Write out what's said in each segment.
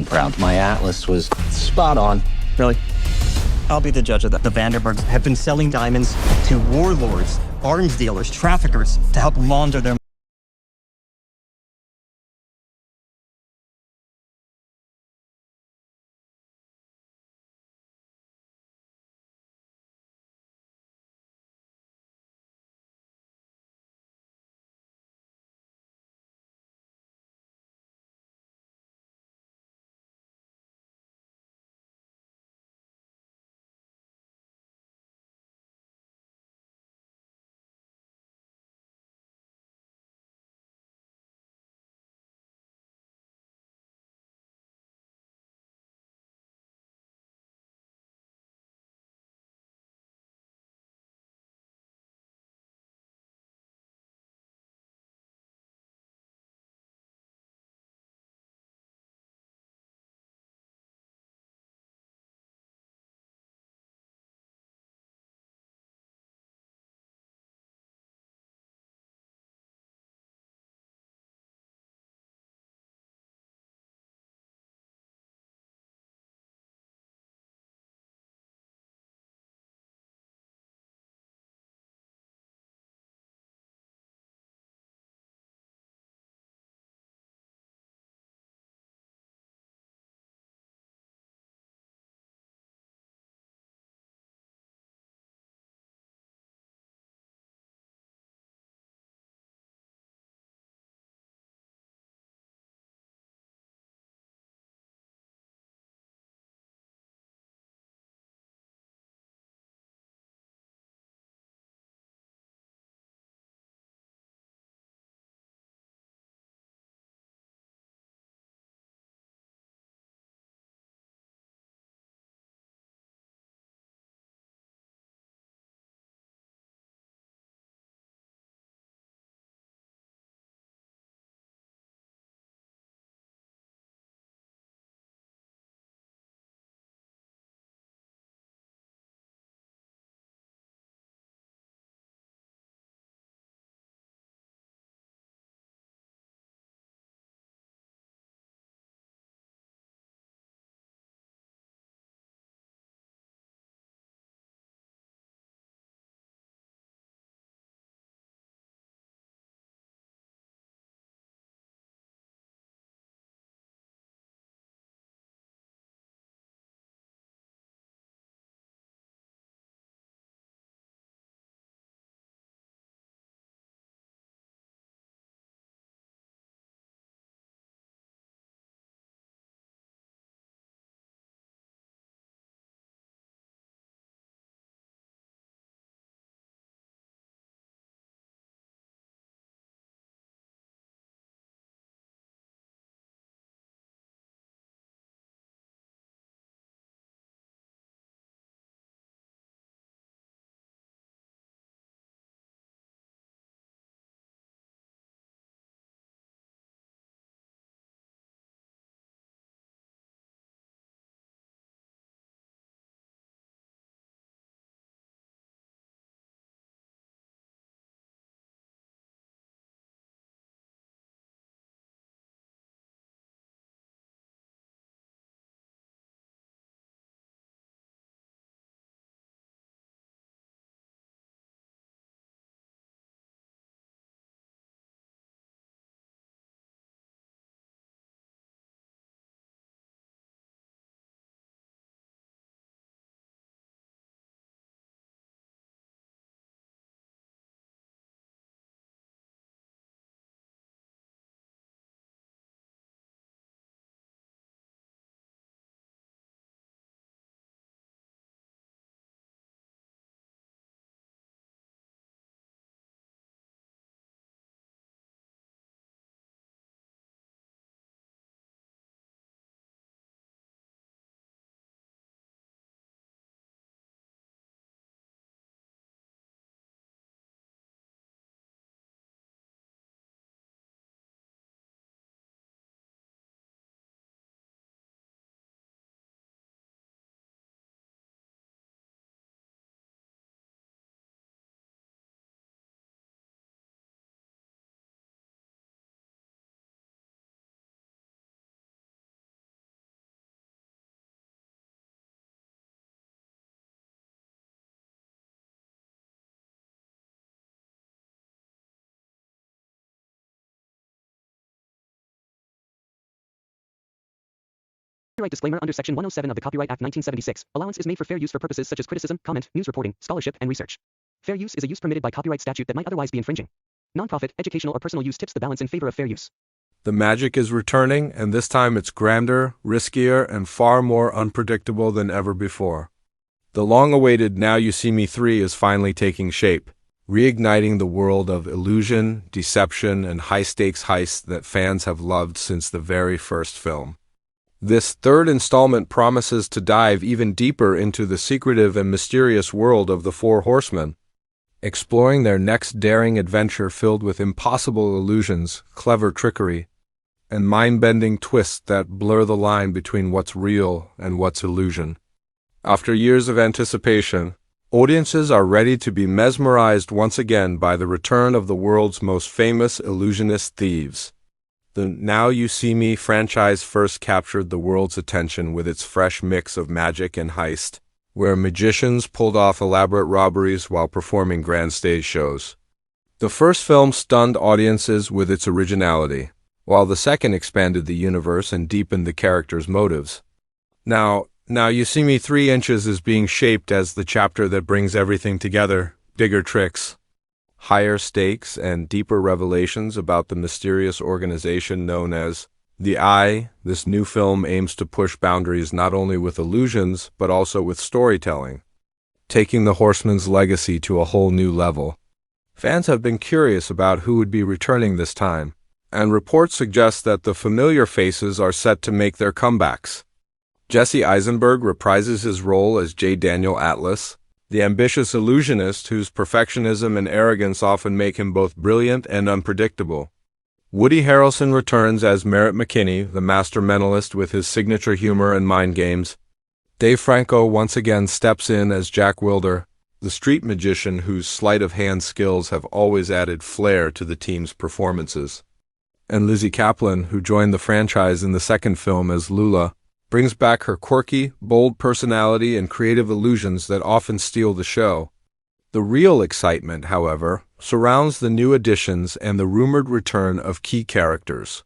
proud. My atlas was spot on. Really? I'll be the judge of that. The Vanderbergs have been selling diamonds to warlords, arms dealers, traffickers to help launder their Copyright disclaimer under Section 107 of the Copyright Act 1976. Allowance is made for fair use for purposes such as criticism, comment, news reporting, scholarship, and research. Fair use is a use permitted by copyright statute that might otherwise be infringing. Nonprofit, educational, or personal use tips the balance in favor of fair use. The magic is returning, and this time it's grander, riskier, and far more unpredictable than ever before. The long-awaited Now You See Me 3 is finally taking shape, reigniting the world of illusion, deception, and high-stakes heists that fans have loved since the very first film. This third installment promises to dive even deeper into the secretive and mysterious world of the Four Horsemen, exploring their next daring adventure filled with impossible illusions, clever trickery, and mind-bending twists that blur the line between what's real and what's illusion. After years of anticipation, audiences are ready to be mesmerized once again by the return of the world's most famous illusionist thieves. The Now You See Me franchise first captured the world's attention with its fresh mix of magic and heist, where magicians pulled off elaborate robberies while performing grand stage shows. The first film stunned audiences with its originality, while the second expanded the universe and deepened the characters' motives. Now You See Me 3 Inches is being shaped as the chapter that brings everything together: bigger tricks, higher stakes, and deeper revelations about the mysterious organization known as the Eye. This new film aims to push boundaries not only with illusions, but also with storytelling, taking the Horsemen's legacy to a whole new level. Fans have been curious about who would be returning this time, and reports suggest that the familiar faces are set to make their comebacks. Jesse Eisenberg reprises his role as J. Daniel Atlas, the ambitious illusionist whose perfectionism and arrogance often make him both brilliant and unpredictable. Woody Harrelson returns as Merritt McKinney, the master mentalist with his signature humor and mind games. Dave Franco once again steps in as Jack Wilder, the street magician whose sleight-of-hand skills have always added flair to the team's performances. And Lizzie Kaplan, who joined the franchise in the second film as Lula, brings back her quirky, bold personality and creative illusions that often steal the show. The real excitement, however, surrounds the new additions and the rumored return of key characters.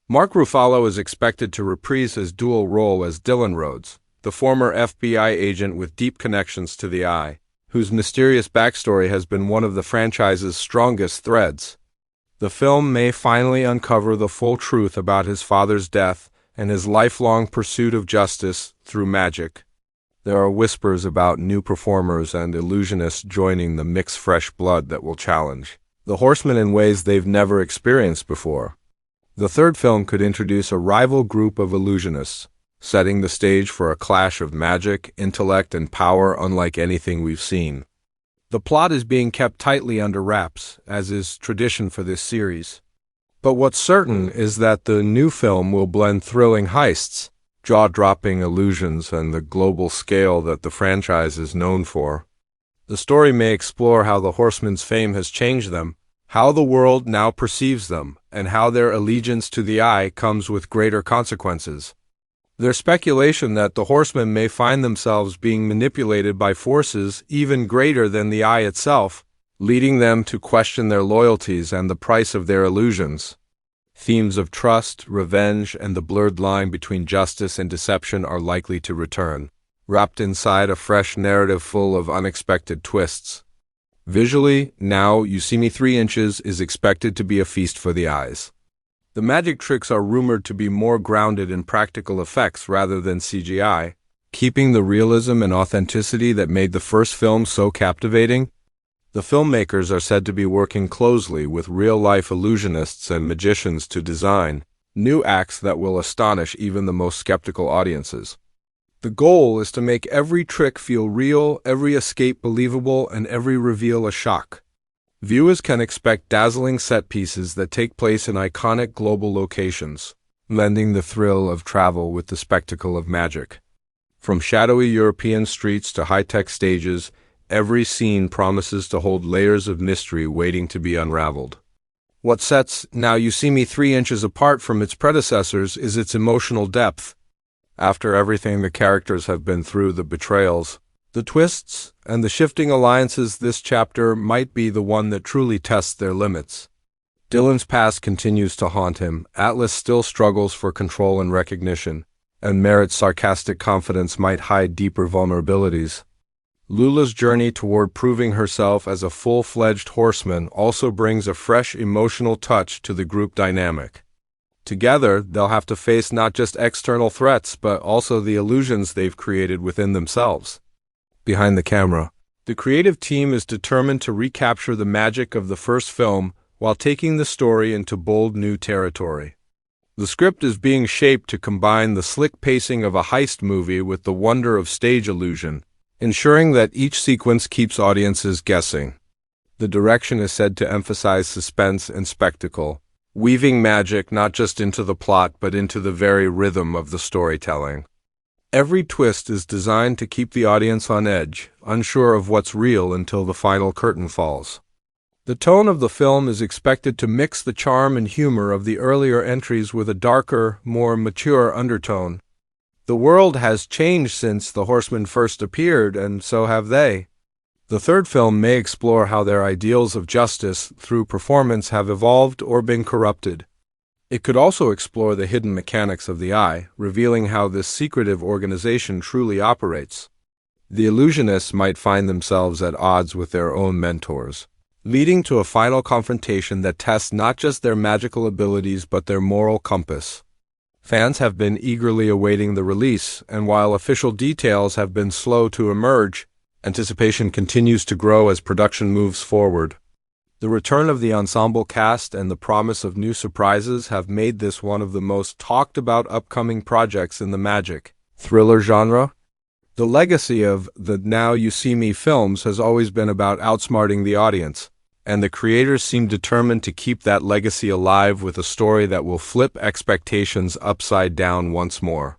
Mark Ruffalo is expected to reprise his dual role as Dylan Rhodes, the former FBI agent with deep connections to the Eye, whose mysterious backstory has been one of the franchise's strongest threads. The film may finally uncover the full truth about his father's death and his lifelong pursuit of justice through magic. There are whispers about new performers and illusionists joining the mixed fresh blood that will challenge the Horsemen in ways they've never experienced before. The third film could introduce a rival group of illusionists, setting the stage for a clash of magic, intellect, and power unlike anything we've seen. The plot is being kept tightly under wraps, as is tradition for this series. But what's certain is that the new film will blend thrilling heists, jaw-dropping illusions, and the global scale that the franchise is known for. The story may explore how the Horsemen's fame has changed them, how the world now perceives them, and how their allegiance to the Eye comes with greater consequences. There's speculation that the Horsemen may find themselves being manipulated by forces even greater than the Eye itself, leading them to question their loyalties and the price of their illusions. Themes of trust, revenge, and the blurred line between justice and deception are likely to return, wrapped inside a fresh narrative full of unexpected twists. Visually, Now You See Me 3 Inches is expected to be a feast for the eyes. The magic tricks are rumored to be more grounded in practical effects rather than CGI, keeping the realism and authenticity that made the first film so captivating. The filmmakers are said to be working closely with real-life illusionists and magicians to design new acts that will astonish even the most skeptical audiences. The goal is to make every trick feel real, every escape believable, and every reveal a shock. Viewers can expect dazzling set pieces that take place in iconic global locations, blending the thrill of travel with the spectacle of magic. From shadowy European streets to high-tech stages, every scene promises to hold layers of mystery waiting to be unraveled. What sets Now You See Me 3 Inches apart from its predecessors is its emotional depth. After everything the characters have been through, the betrayals, the twists, and the shifting alliances, this chapter might be the one that truly tests their limits. Dylan's past continues to haunt him. Atlas still struggles for control and recognition, and Merritt's sarcastic confidence might hide deeper vulnerabilities. Lula's journey toward proving herself as a full-fledged horseman also brings a fresh emotional touch to the group dynamic. Together, they'll have to face not just external threats, but also the illusions they've created within themselves. Behind the camera, the creative team is determined to recapture the magic of the first film while taking the story into bold new territory. The script is being shaped to combine the slick pacing of a heist movie with the wonder of stage illusion, ensuring that each sequence keeps audiences guessing. The direction is said to emphasize suspense and spectacle, weaving magic not just into the plot but into the very rhythm of the storytelling. Every twist is designed to keep the audience on edge, unsure of what's real until the final curtain falls. The tone of the film is expected to mix the charm and humor of the earlier entries with a darker, more mature undertone. The world has changed since the Horsemen first appeared, and so have they. The third film may explore how their ideals of justice through performance have evolved or been corrupted. It could also explore the hidden mechanics of the eye, revealing how this secretive organization truly operates. The illusionists might find themselves at odds with their own mentors, leading to a final confrontation that tests not just their magical abilities but their moral compass. Fans have been eagerly awaiting the release, and while official details have been slow to emerge, anticipation continues to grow as production moves forward. The return of the ensemble cast and the promise of new surprises have made this one of the most talked about upcoming projects in the magic thriller genre. The legacy of the Now You See Me films has always been about outsmarting the audience, and the creators seem determined to keep that legacy alive with a story that will flip expectations upside down once more.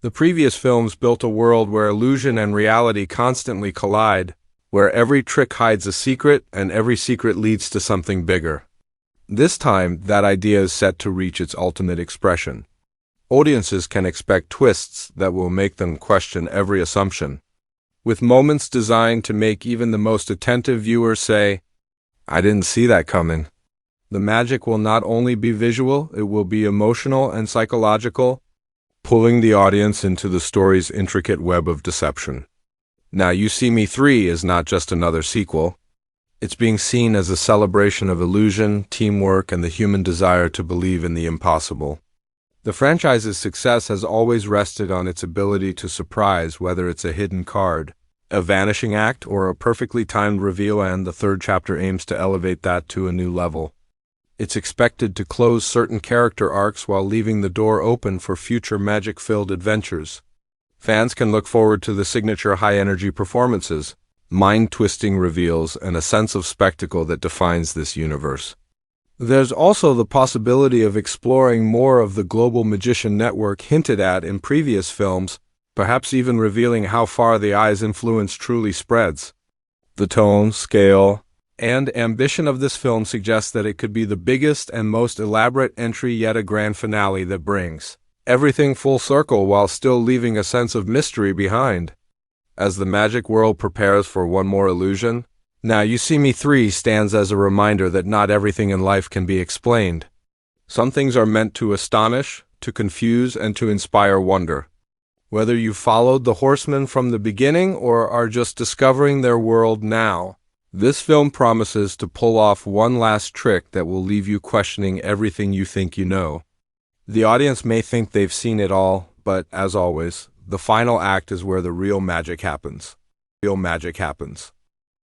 The previous films built a world where illusion and reality constantly collide, where every trick hides a secret and every secret leads to something bigger. This time, that idea is set to reach its ultimate expression. Audiences can expect twists that will make them question every assumption, with moments designed to make even the most attentive viewer say, "I didn't see that coming." The magic will not only be visual, it will be emotional and psychological, pulling the audience into the story's intricate web of deception. Now You See Me 3 is not just another sequel. It's being seen as a celebration of illusion, teamwork, and the human desire to believe in the impossible. The franchise's success has always rested on its ability to surprise, whether it's a hidden card, a vanishing act, or a perfectly timed reveal, and the third chapter aims to elevate that to a new level. It's expected to close certain character arcs while leaving the door open for future magic-filled adventures. Fans can look forward to the signature high-energy performances, mind-twisting reveals, and a sense of spectacle that defines this universe. There's also the possibility of exploring more of the global magician network hinted at in previous films, perhaps even revealing how far the eye's influence truly spreads. The tone, scale, and ambition of this film suggests that it could be the biggest and most elaborate entry yet, a grand finale that brings everything full circle while still leaving a sense of mystery behind. As the magic world prepares for one more illusion, Now You See Me 3 stands as a reminder that not everything in life can be explained. Some things are meant to astonish, to confuse, and to inspire wonder. Whether you followed the Horsemen from the beginning or are just discovering their world now, this film promises to pull off one last trick that will leave you questioning everything you think you know. The audience may think they've seen it all, but as always, the final act is where the real magic happens.